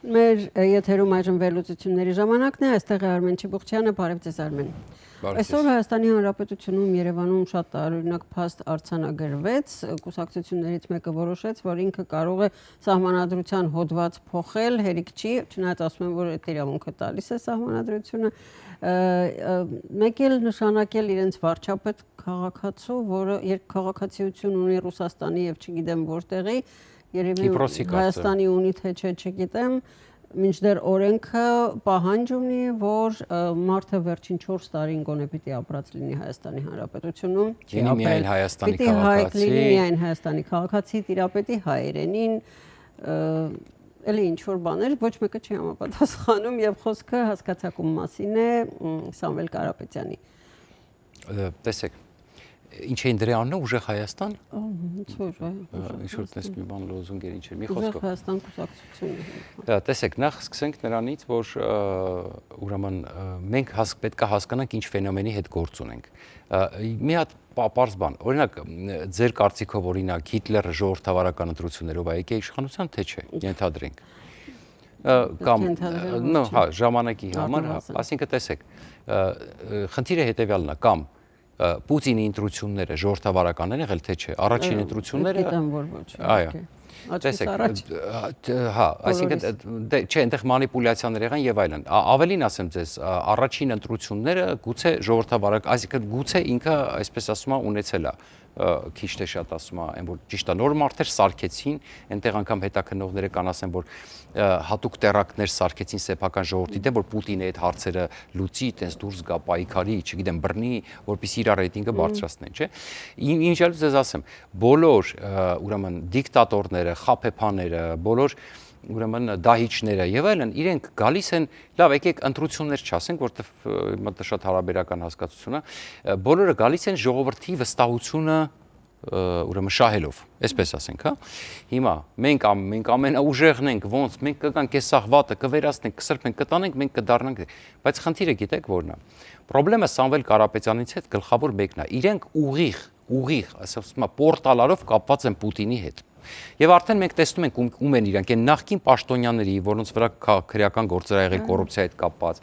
Մեր եթերում այժմ վերլուծությունների ժամանակն է, այստեղ է Արմեն Չիբուխչյանը, բարև ձեզ Արմեն։ Այսօր Հայաստանի Հանրապետությունում Երևանում շատ տարօրինակ փաստ արձանագրվեց, կուսակցություններից մեկը որոշեց, որ ինքը կարող է սահմանադրության հոդված փոխել, հերիք չի, չնայած ասում են, որ այդ իրավունքը տալիս է սահմանադրությունը, մեկ էլ նշանակել իրենց վարչապետ քաղաքացու, որը քաղաքացիություն ունի Ռուսաստանի եւ չգիտեմ որտեղի, երևի Հայաստանի ունի թե չէ չգիտեմ, մինչդեռ օրենքը պահանջ ունի, որ մարդը վերջին 4 տարին գոնե պիտի ապրած լինի Հայաստանի Հանրապետությունում, լինի միայն Հայաստանի քաղաքացի, լինի միայն Հայաստանի քաղաքացի, տիրապետի հայերենին, էլի ինչ որ բաներ, ոչ մեկը չի համապատասխանում եւ խոսքը հասկացակում մասին է Սամվել Կարապետյանի։ Տեսեք, ինչ էին դրի անունը ուժեղ Հայաստան։ Ինչ որ տես մի բան լոզունգ էր, ինչ էր, մի խոսքով։ Ուժեղ Հայաստան կուսակցությունը։ Տեսեք, նախ սկսենք նրանից, որ ուրեմն մենք պետք է հասկանանք ինչ ֆենոմենի հետ գործ ունենք։ Մի հատ պարզ բան, օրինակ ձեր կարծիքով օրինակ Հիտլերը ժողովրդավարական ընտրություններով է եկել իշխանության, թե չէ, ենթադրենք։ Կամ հա, ժամանակի համար, այսինքն տեսեք, խնդիրը հետևյալն է, կամ Պուտինի ընտրությունները ժողովրդավարական են եղել, թե չէ, առաջին ընտրությունները, գիտեմ որ ոչ, այո, տեսեք, հա, այսինքն չէ, այնտեղ մանիպուլյացիաներ եղան եւ այլն, ավելին ասեմ ձեզ, առաջին ընտրությունները գուցե ժողովրդավարական, այսինքն գուցե ինքը, այսպես ասում եմ, ունեցել է քիչ թե շատ ասում եմ, այն որ ճիշտ է, նոր մարդեր սարքեցին, այնտեղ անգամ հետաքննողները կան ասեն, որ հատուկ տերակտներ սարքեցին սեփական ժողովրդի դեմ, որ Պուտինը այդ հարցերը լուծի, տենց դուրս գա, պայքարի, չգիտեմ, բռնի, որպեսզի իր ռեյտինգը բարձրացնեն, չէ։ Ինչ էլ ձեզ ասեմ, բոլոր ուրեմն դիկտատորները, խաբեբաները, բոլոր ուրեմն դահիճները եւ այլն իրենք գալիս են, լավ, եկեք ընտրություններ չասենք, որտեղ մտա շատ հարաբերական հասկացություն է, բոլորը գալիս են ժողովրդի վստահությունը ուրեմն շահելով, այսպես ասենք, հա։ Հիմա մենք ամենաուժեղն ենք, ոնց մենք կգանք այս սաղվատը, կվերացնենք, կսրբենք, կտանենք, մենք կդառնանք, բայց խնդիրը գիտեք որն է։ Պրոբլեմը Սամվել Կարապետյանից հետ գլխավոր մեկն է։ Իրենք ուղիղ, ասում եմ, պորտալարով կապված են Պուտինի հետ։ Եվ արդեն մենք տեսնում ենք ում են իրանք, այն նախկին պաշտոնյաների, որոնց վրա քրեական գործեր ա եղել կոռուպցիայի հետ կապված,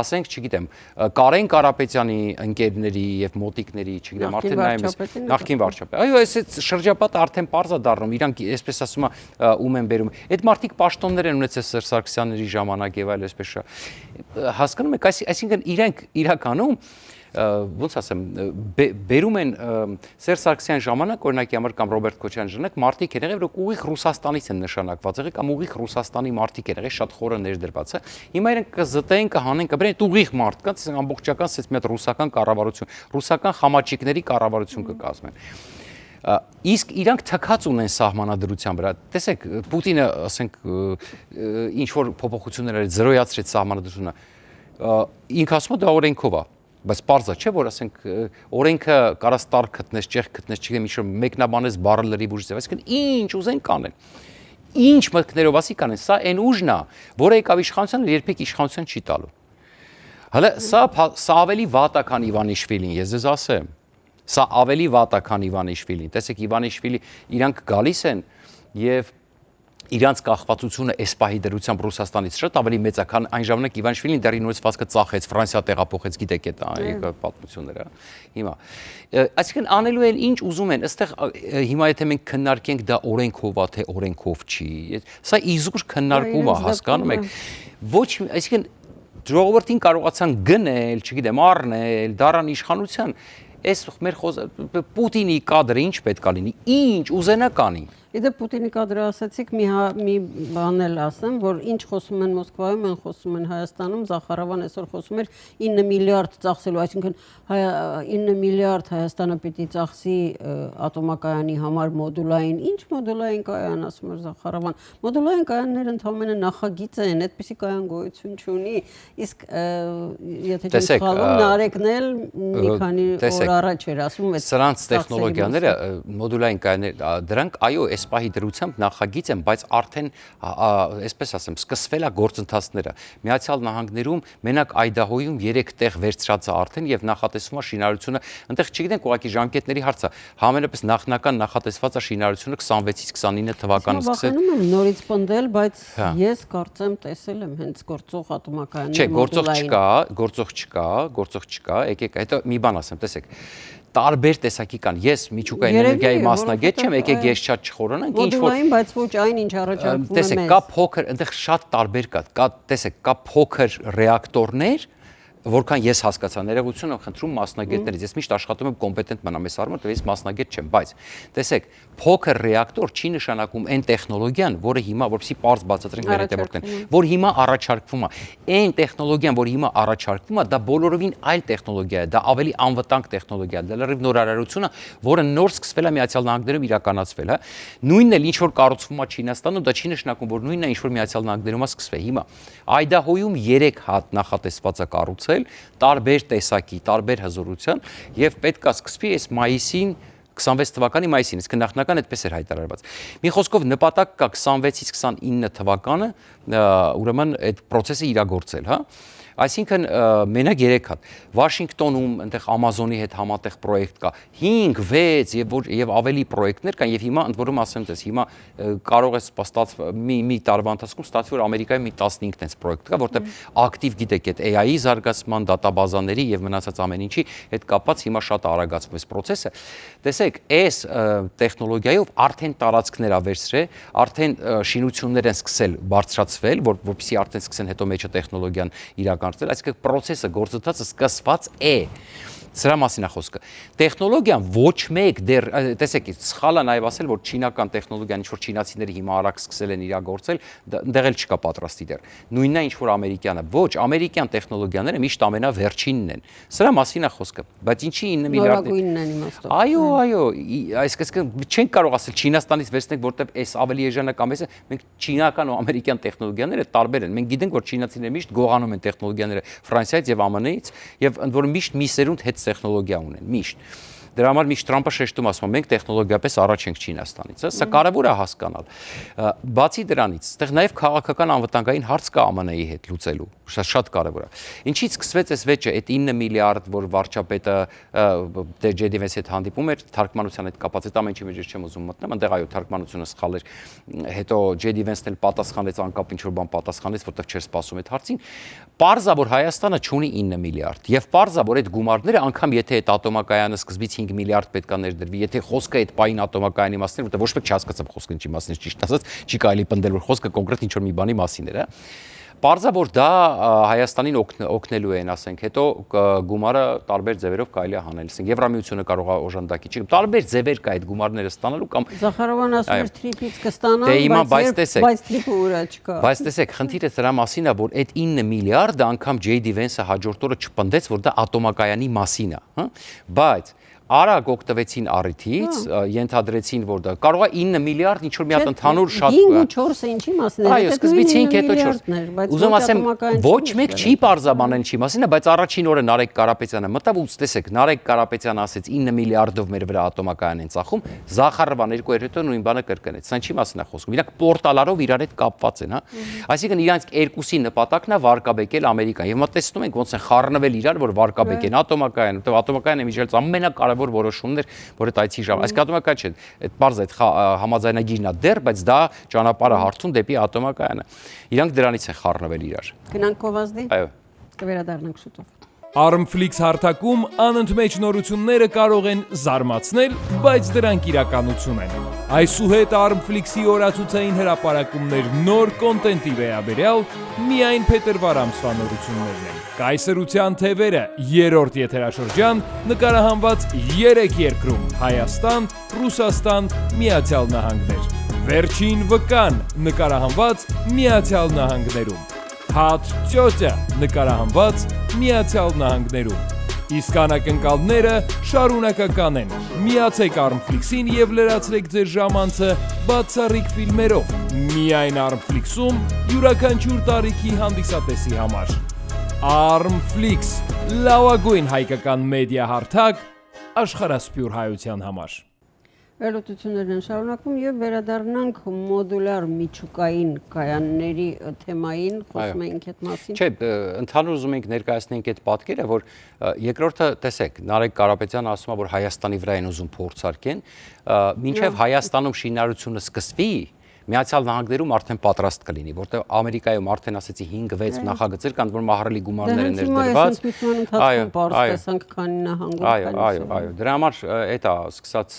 ասենք, չգիտեմ, Կարեն Կարապետյանի ընկերների եւ մոտիկների, չգիտեմ, արդեն նայում նախկին վարչապետ։ Այո, այս շրջապատը արդեն པարզ է դառնում, իրանք այսպես ասում եմ, ում են բերում։ Այդ մարդիկ պաշտոններ են ունեցել Սերժ Սարգսյանների ժամանակ եւ այլ այսպես հասկանում եք, այսինքն իրենք իրականում ոնց ասեմ, բերում են Սերժ Սարգսյան ժամանակ, օրինակի համար կամ Ռոբերտ Քոչարյանի ժամանակ մարդիկ են եղել, որ ուղիղ Ռուսաստանից են նշանակված եղել կամ ուղիղ Ռուսաստանի մարդիկ են եղել, շատ խորը ներդրված է։ Հիմա իրենք կզտեն, կհանեն, կբերեն այդ ուղիղ մարդկանց, ամբողջական ասած մի հատ ռուսական կառավարություն, ռուսական խամաչիկների կառավարություն կկազմեն։ Իսկ իրանք թքած ունեն սահմանադրության վրա։ Տեսեք, Պուտինը, ասենք, ինչ որ փոփոխություններ արեց, զրոյացրեց սահմանադրությունը։ Ինքը ասում է դա օրենքով է։ Բայց պարզա չէ, որ ասենք օրենքը կարաս տար գտնես, ճեղ գտնես, չգիտեմ, ինչ որ մեկնաբանես բառը լրիվ ուժ ձև, այսինքն ինչ ուզեն կանեն։ Ինչ մտքներով ասի կանեն, սա այն ուժն է, որը եկավ իշխանության, երբեք իշխանության չի տալու։ Հələ սա ավելի վատ է, քան Իվանիշվիլին, ես ձեզ ասեմ։ Սա ավելի վատ է, քան Իվանիշվիլին։ Տեսեք, Իվանիշվիլի իրանք գալիս են եւ իրանց կախվածությունը այս պահի դրությամբ Ռուսաստանից շատ ավելի մեծ է, քան այն ժամանակ Իվանիշվիլին դեռ ինորեցվածքը ծախեց, Ֆրանսիա տեղափոխեց, գիտեք այդ պատմությունները։ Հիմա, այսինքն անելու են ինչ ուզում են, այստեղ հիմա եթե մենք քննարկենք դա օրենքով է, թե օրենքով չի, սա իզուր քննարկում է, հասկանում եք։ Ոչ, այսինքն ժողովրդին կարողացան գնել, չգիտեմ, առնել, դառան իշխանության, այս մեր Պուտինի կադրը ինչ պետք է լինի, ինչ ուզենա կանի։ Իդե Պուտինի կադրը ասացիք, մի բան էլ ասեմ, որ ինչ խոսում են Մոսկվայում, են խոսում են Հայաստանում, Զախարովան այսօր խոսում էր 9 միլիարդ ծախսելու, այսինքն 9 միլիարդ Հայաստանը պիտի ծախսի ատոմակայանի համար մոդուլային, ինչ մոդուլային կայան, ասում էր Զախարովան, մոդուլային կայանները ընդհանրապես նախագիծ են, այդպիսի կայան գոյություն չունի, իսկ եթե չեմ սխալվում, Նարեկն էլ մի քանի օր առաջ էր ասում, սրանց տեխնոլոգիաները, մոդուլային կայաններ, դրանք այո, այս պահի դրությամբ նախագիծ են, բայց արդեն, այսպես ասեմ, սկսվել է գործընթացները։ Միացյալ Նահանգներում մենակ Այդահոյում 3 տեղ վերցրած է արդեն եւ նախատեսվում է շինարարությունը, այնտեղ չգիտենք ուղղակի ժամկետների հարց է։ Համենապես նախնական նախատեսված է շինարարությունը 26-ից 29 թվականը սկսել։ Վախենում եմ նորից պնդել, բայց ես կարծեմ տեսել եմ հենց գործող ատոմակայանների Չէ, գործող չկա, եկեք, հետո մի բան ասեմ, տեսեք։ Տարբեր տեսակի կան։ Ես միջուկային էներգիայի մասնագետ չեմ, եկեք ես շատ չխորանանք, ինչ որ բայց ոչ այն ինչ առաջարկվում է մեզ։ Տեսեք, կա փոքր, այնտեղ շատ տարբեր կա, տեսեք, կա փոքր ռեակտորներ, որքան ես հասկացա, ներողություն եմ խնդրում մասնագետներից, ես միշտ աշխատում եմ կոմպետենտ մնամ այս առումով, ես մասնագետ չեմ, բայց տեսեք, փոքր ռեակտոր չի նշանակում այն տեխնոլոգիան, որը հիմա, որպեսզի պարզ բացատրենք մեր հետևորդներին, որ հիմա առաջարկվում է, այն տեխնոլոգիան, որ հիմա առաջարկվում է, դա բոլորովին այլ տեխնոլոգիա է, դա ավելի անվտանգ տեխնոլոգիա է, դա լրիվ նոր արարություն է, որը նոր սկսվել է Միացյալ Նահանգներում իրականացվել, հա։ Նույնն էլ ինչ որ կառուցվում է Չինաստանում, դա չի նշանակում, որ նույնն է ինչ որ Միացյալ Նահանգներում է սկսվել։ Հիմա Այդահոյում 3 հատ նախատեսված է կառուցել տարբեր տեսակի, տարբեր հզորության եւ պետք է սկսվի այս մայիսին 26 թվականի մայիսին, իսկ նախնական այդպես էր հայտարարված։ Մի խոսքով նպատակ կա 26-ից 29 թվականը, ուրեմն այդ process-ը իրագործել, հա։ Այսինքն մենակ 3 հատ Վաշինգտոնում այնտեղ Amazon-ի հետ համատեղ պրոյեկտ կա 5, 6 եւ ավելի պրոյեկտներ կան եւ հիմա ընդ որում ասեմ դες հիմա կարող է մի տարվա ընթացքում ստացվի որ Ամերիկայում մի 15 տենց պրոյեկտ կա որտեղ ակտիվ գիտեք այդ AI-ի զարգացման, դատաբազաների եւ մնացած ամեն ինչի հետ կապված հիմա շատ արագացվում է այս process-ը։ Տեսեք, այս տեխնոլոգիայով արդեն տարածքներ ավերցրել, արդեն շինություններ են սկսել բարձրացվել, որպեսզի արդեն սկսեն հետո մեջը տեխնոլոգիան Այսինքն process-ը գործընթացը սկսված է։ Սրա մասին է խոսքը։ Տեխնոլոգիան ոչ մեկ դեռ, տեսեք, սխալ է նաև ասել, որ չինական տեխնոլոգիան, ինչ որ չինացիները հիմա արագ սկսել են իրագործել, դեռ էլ չկա պատրաստի դեռ։ Նույնն է ինչ որ ամերիկյանը։ Ոչ, ամերիկյան տեխնոլոգիաները միշտ ամենավերջինն են։ Սրա մասին է խոսքը։ Բայց ինչի 9 միլիարդ։ Նորագույնն են իմաստով։ Այո, այսինքն չենք կարող ասել Չինաստանից վերցնենք, որտեղ այս ավելի էժանական է, մենք չինական ու ամերիկյան տեխնոլոգիաները տարբեր են։ Մենք գիտենք, որ չինացիները միշտ գողանում են տեխնոլոգիաները Ֆրանսիայից եւ ԱՄՆ-ից եւ ընդ որում միշտ մի սերունդ հետ տեխնոլոգիա ունեն, միշտ։ Դրա համար միշտ Թրամփը շեշտում ասում, մենք տեխնոլոգիապես առաջ ենք Չինաստանից, սա կարևոր է հասկանալ։ Բացի դրանից, այդտեղ նաև քաղաքական անվտանգային հարց կա ԱՄՆ-ի հետ լուծելու, շատ կարևոր է։ Ինչից սկսվեց այս վեճը, այդ 9 միլիարդ, որ վարչապետը J.D. Vance հետ հանդիպում էր, թարգմանության հետ կապած, այդ ամեն ինչի մեջ չեմ ուզում մտնել, այնտեղ այո, թարգմանությունը սխալ էր, հետո J.D. Vance-ն էլ պատասխանեց անկապ ինչ որ բան պատասխանեց, որտեղ չէր սպասում այդ հարցին։ Պարզա որ Հայաստանը չունի 9 միլիարդ, եւ պարզա որ այդ գումարները անգամ եթե այդ ատոմակայանը սկզբից 5 միլիարդ պետք է ներդրվի, եթե խոսքը այդ պահին ատոմակայանի մասին, որտեղ ոչ մեկ չհասկացավ խոսքը ինչի մասին է, ճիշտ ասած, չի կարելի պնդել որ խոսքը կոնկրետ ինչ որ մի բանի մասին էր, հա։ Պարզա որ դա Հայաստանին օգնելու են, ասենք, հետո գումարը տարբեր ձևերով կարելի է հանել, ասենք Եվրամիությունը կարող է օժանդակի, չի, տարբեր ձևեր կա այդ գումարները ստանալու կամ Զախարովան ասում էր թրիպից կստանան, բայց թրիպը ուրա չկա։ Բայց տեսեք, խնդիրը դրա մասին է, որ այդ 9 միլիարդը անգամ J.D. Vance-ը հաջորդ օրը չպնդեց, որ դա ատոմակայանի մասին է, հա։ Բայց արագ օգտվեցին առիթից, ենթադրեցին, որ դա կարող է 9 միլիարդ ինչ որ մի հատ ընդհանուր շատ 5 ու 4-ը ինչի մասին է։ Այո, սկզբից 5, հետո 4։ Ուզում ասեմ, ոչ մեկ չի պարզաբանել ինչի մասին է, բայց առաջին օրը Նարեկ Կարապետյանը մտավ ու տեսեք, Նարեկ Կարապետյանը ասեց 9 միլիարդով մեր վրա ատոմակայան են ծախում, Զախարովան 2 օր հետո նույն բանը կրկնեց։ Սա ինչի մասին է խոսքում։ Իրանք պորտալարով իրար հետ կապված են, հա։ Այսինքն իրանք երկուսի նպատակն է վարկաբեկել Ամերիկան։ Եվ մա տեսնում ենք ոնց են խառնվել իրար, որ վարկաբեկեն ատոմակայան, որտեղ ատոմակայանը միջելց ամենակարևոր որոշումներ, որ այդ այցի ժամ, այս ատոմակայանը չէ, այդ բարձ այդ համաձայնագիրն է դեռ, բայց դա ճանապարհը հարթում դեպի ատոմակայանը։ Իրանք դրանից են խառնվել իրար։ Գնանք Կովազդի։ Այո։ Կվերադառնանք շուտով։ Armflix հարթակում անընդմեջ նորությունները կարող են զարմացնել, բայց դրանք իրականություն են։ Այսուհետ Armflix-ի օրացուցային հրապարակումներ նոր կոնտենտի վերաբերյալ միայն փետրվար ամսվա նորություններն են։ Կայսրության թևերը երրորդ եթերաշրջան նկարահանված 3 երկրում՝ Հայաստան, Ռուսաստան, Միացյալ Նահանգներ։ Վերջին վկան նկարահանված Միացյալ Նահանգներում։ Հատ ծյոծը նկարահանված Միացյալ Նահանգներում։ Իսկ անակնկալները շարունակական են։ Միացեք Armflix-ին եւ լրացրեք ձեր ժամանցը բացառիկ ֆիլմերով։ Միայն Armflix-ում յուրաքանչյուր տարիքի հանդիսատեսի համար։ Armflix, լավագույն հայկական մեդիա հարթակ աշխարհասփյուր հայության համար։ Վերլուծություններն են շարունակվում եւ վերադառնանք մոդուլար միջուկային կայանների թեմային, խոսում էինք այդ մասին։ Չէ, ընդհանուր ուզում ենք ներկայացնենք այդ պատկերը, որ երկրորդը, տեսեք, Նարեկ Կարապետյանը ասում է, որ Հայաստանի վրա են ուզում փորձարկեն, մինչև Հայաստանում շինարարությունը սկսվի, Միացյալ Նահանգներում արդեն պատրաստ կլինի, որտեղ Ամերիկայում արդեն ասեցի 5-6 նախագծեր կան, որ մահարելի գումարներ են ներդրված։ Այո, դրա համար այդ է սկսած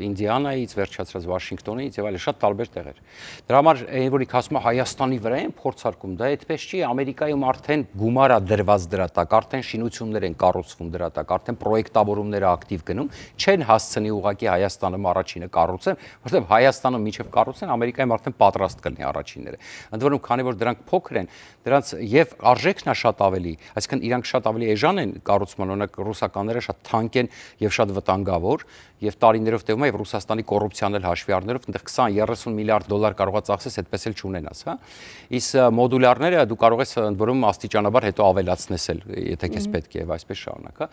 Ինդիանայից, վերջացրած Վաշինգտոնից եւ այլն, շատ տարբեր տեղեր։ Դրա համար այն որի ասում է Հայաստանի վրա են փորձարկում, դա այդպես չի, Ամերիկայում արդեն գումար է դրված դրա տակ, արդեն շինություններ են կառուցվում դրա տակ, արդեն պրոյեկտավորումները ակտիվ գնում, չեն հասցնի ուղղակի Հայաստանում առաջինը կառուցեն, որտեղ Հայաստանում միջև կառուցեն Ամերիկայում արդեն պատրաստ կլինի առաջինները։ Ընդ որում, քանի որ դրանք փոքր են, դրանց եւ արժեքն է շատ ավելի, այսինքն իրանք շատ ավելի էժան են կառուցման, օրինակ ռուսականները շատ թանկ են եւ շատ վտանգավոր, եւ տարիներով տևում է եւ Ռուսաստանի կոռուպցիան էլ հաշվի առնելով, այնտեղ 20-30 միլիարդ դոլար կարող է ծախսես, այդպես էլ չունենաս, հա։ Իսկ մոդուլարները դու կարող ես ընդ որում աստիճանաբար հետո ավելացնես էլ, եթե քեզ պետք է եւ այսպես շարունակ, հա։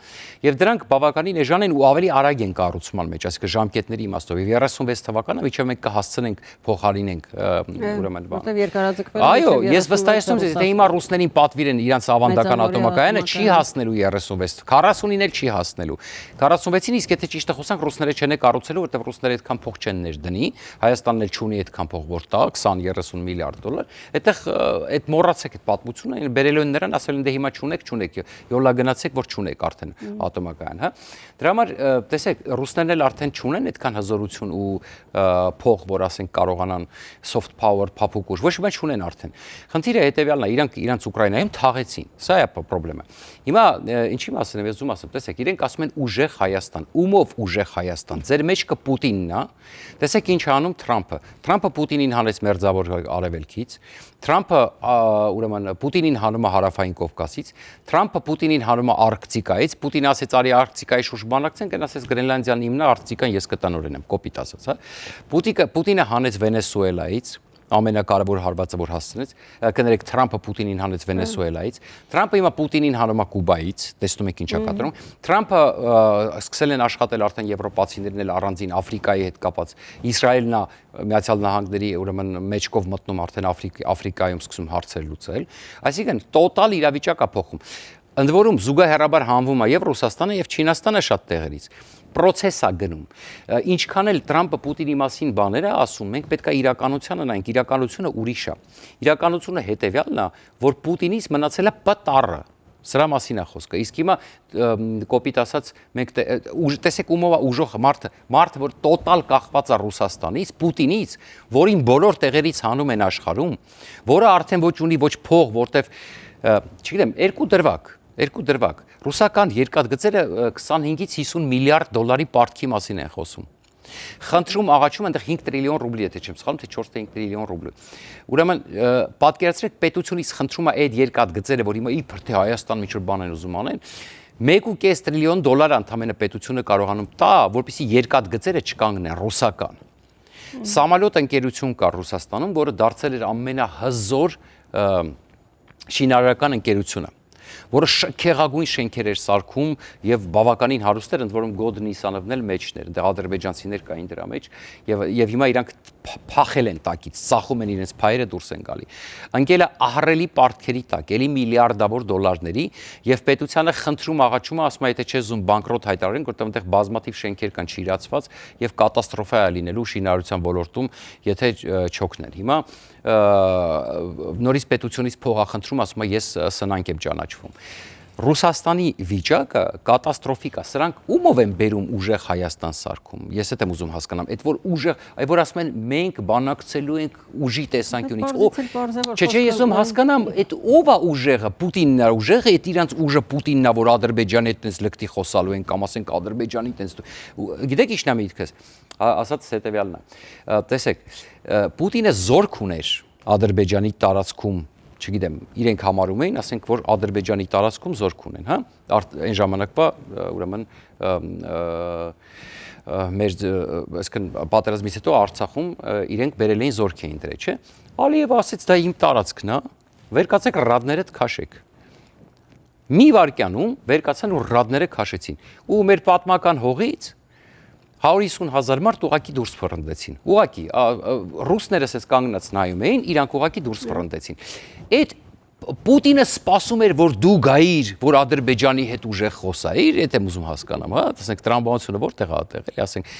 Եվ դրանք բավականին էժան են ու ավելի արագ են կառուցման մեջ, այսինքն ժամկետների իմաստով։ Եվ 36 թվականը միջև մենք կհասցնենք փոխարինենք ուրեմն բան։ Որտեվ երկարաձգվել է։ Այո, ես վստահեցնում եմ, թե հիմա ռուսներին պատվիրեն իրանց ավանդական ատոմակայանը չի հասնելու 36, 40-ին էլ չի հասնելու։ 46-ին իսկ եթե ճիշտը խոսանք, ռուսները չեն կառուցելու, որտեվ ռուսները այդքան փող չեն ներդնի, Հայաստանն էլ չունի այդքան փող, որ տա 20-30 միլիարդ դոլար։ Այդտեղ այդ մոռացեք այդ պատմությունը, բերելու են նրան, ասել են դե հիմա չունեք, յոլա գնացեք, որ չունեք արդեն ատոմակայան, հա։ Դրա համար տեսեք, ռուսներն էլ արդեն չունեն այդքան հզորություն ու փող, որ ասենք կարողանան soft power փափուկ ուժ, ոչ մի բան չունեն արդեն։ Խնդիրը հետեւյալն է, իրանք Ուկրաինայում թաղեցին։ Սա է խնդրեմը։ Հիմա ինչի մասին եմ ես ուզում ասեմ, տեսեք, իրենք ասում են ուժեղ Հայաստան, ումով ուժեղ Հայաստան։ Ձեր մեջ կը Պուտինն է։ Տեսեք ինչ անում Թրամփը։ Թրամփը Պուտինին հանեց մերձավոր արևելքից, Թրամփը ուրեմն Պուտինին հանում է հարավային Կովկասից, Թրամփը Պուտինին հանում է Արկտիկայից, Պուտինը ասեց արի Արկտիկայի շուրջ բանակցենք, ասեց Գրենլանդիան իմն է, Արկտիկան ես կտանորենեմ, կոպիտ ասած, հա։ Պուտինը հանեց Վենեսուելայից, ամենակարևոր հարվածը որ հասցնեց, կներեք Թրամփը Պուտինին հանեց Վենեսուելայից, Թրամփը հիմա Պուտինին հանում է Կուբայից, տեսնում եք ինչա կատարում, Թրամփը սկսել են աշխատել արդեն եվրոպացիներն էլ առանձին Աֆրիկայի հետ կապած, Իսրայելն է Միացյալ Նահանգների ուրեմն մեջքով մտնում արդեն Աֆրիկայում սկսում հարցեր լուծել, այսինքն տոտալ իրավիճակ է փոխում։ Ընդ որում զուգահեռաբար հանվում է եւ Ռուսաստանը եւ Չինաստանը շատ տեղերից։ Պրոցես է գնում։ Ինչքան էլ Թրամփը Պուտինի մասին բաները ասում, մենք պետք է իրականությանը նայենք, իրականությունը ուրիշ է։ Իրականությունը հետեւյալն է, որ Պուտինից մնացել է պտառը։ Սրա մասին է խոսքը։ Իսկ հիմա կոպիտ ասած մենք տեսեք ումով է ուժող մարդը, որ տոտալ կախված է Ռուսաստանից, Պուտինից, որին բոլոր տեղերից հանում են աշխարհում, որը արդեն ոչ ունի ոչ փող, որտեվ չգիտեմ, երկու դրվագ։ Ռուսական երկաթգծերը 25-ից 50 միլիարդ դոլարի պարտքի մասին են խոսում։ Խնդրում աղաչում այնտեղ 5 տրիլիոն ռուբլի, եթե չեմ սխալվում, թե 4 թե 5 տրիլիոն ռուբլի։ Ուրեմն պատկերացրեք պետությունից խնդրում է այդ երկաթգծերը, որ հիմա իբր թե Հայաստան միջուր բան են ուզում անեն, 1.5 տրիլիոն դոլար ընդամենը պետությունը կարողանում տա, որպեսզի երկաթգծերը չկանգնեն ռուսական։ Սամալյոտ ընկերություն կա Ռուսաստանում, որը դարձել էր ամենահզոր շինարարական ընկերությունը, որը քեղագույն շենքեր էր սարքում եւ բավականին հարուստ էր, ընդ որում Գոդ Նիսանովն էլ մեջներ, այնտեղ ադրբեջանցիներ կային դրա մեջ եւ հիմա իրանք փախել են տակից, ծախում են իրենց փայերը դուրս են գալի։ Անկելը ահռելի պարտքերի տակ, էլի միլիարդավոր դոլարների եւ պետությանը խնդրում աղաչում է, ասում է, եթե չես ուզում բանկրոտ հայտարարենք, որտեղ այնտեղ բազմաթիվ շենքեր կան չիրացված եւ կատաստրոֆա է լինելու շինարարության ոլորտում, եթե չօգնեն։ Հիմա նորից պետությունից փոխախնդրում, ասում է, ես սնանկ եմ ճանաչվում։ Ռուսաստանի վիճակը կատաստրոֆիկ է, սրանք ումով են բերում ուժեղ Հայաստան սարքում, ես այդ եմ ուզում հասկանամ, այդ որ ուժեղ, այ որ ասում են մենք բանակցելու ենք ուժի տեսանկյունից, չէ, ես ուզում հասկանամ, այդ ով է ուժեղը, Պուտինն է ուժեղը, այդ իրանց ուժը Պուտինն է, որ Ադրբեջանի հետ տենց լկտի խոսալու են, կամ ասենք Ադրբեջանի տենց, գիտեք ի՞նչն է միտքս, ասած հետևյալն է, տեսեք, Պուտինը զորք ուներ Ադրբեջանի տարածքում, չգիտեմ, իրենք համարում էին, ասենք, որ Ադրբեջանի տարածքում զորք ունեն, հա, այն ժամանակվա ուրեմն մեր այսինքն պատերազմից հետո Արցախում իրենք բերել էին զորք էին դրել, չէ։ Ալիևը ասեց, դա իմ տարածքն է, վեր կացեք ռադներդ քաշեք։ Մի վայրկյանում վեր կացան ու ռադները քաշեցին։ Ու մեր պատմական հողից 150,000 մարդ ուղակի դուրս ֆռնդեցին։ Ուղակի ռուսներս էս կանգնած նայում էին, իրանք ուղակի դուրս ֆռնդեցին։ Այդ Պուտինը սպասում էր, որ դու գայիր, որ Ադրբեջանի հետ ուժեղ խոսայիր, եթե եմ ուզում հասկանամ, հա, ասենք տրամաբանությունը որտեղ է ատեղել, ասենք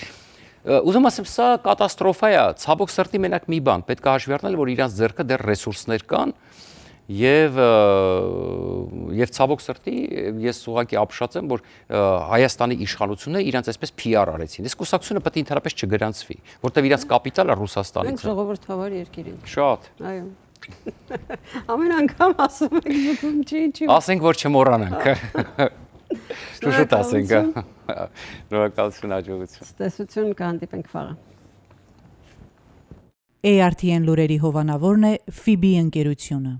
ուզում ասեմ, սա կատաստրոֆա է, ցավոք սրտի մենակ մի բան, պետք է հաշվի առնել, որ իրանց ձեռքը դեռ ռեսուրսներ կան եւ ցավոք սրտի ես ուղղակի ապշած եմ, որ Հայաստանի իշխանությունները իրանց այսպես PR արեցին։ Այս կուսակցությունը պետք է ընդհանրապես չգրանցվի, որտեղ իրանց կապիտալը Ռուսաստանից է։ Մենք ժողովրդավար երկիր ենք։ Շատ։ Այո։ Ամեն անգամ ասում եք զուգում չի։ Ասենք որ չմոռանանք։ Շուշուտ ասենք։ Շնորհակալություն, հաջողություն։ Տեսություն կհանդիպենք վաղը։ ARTN լուրերի հովանավորն է FIBI ընկերությունը։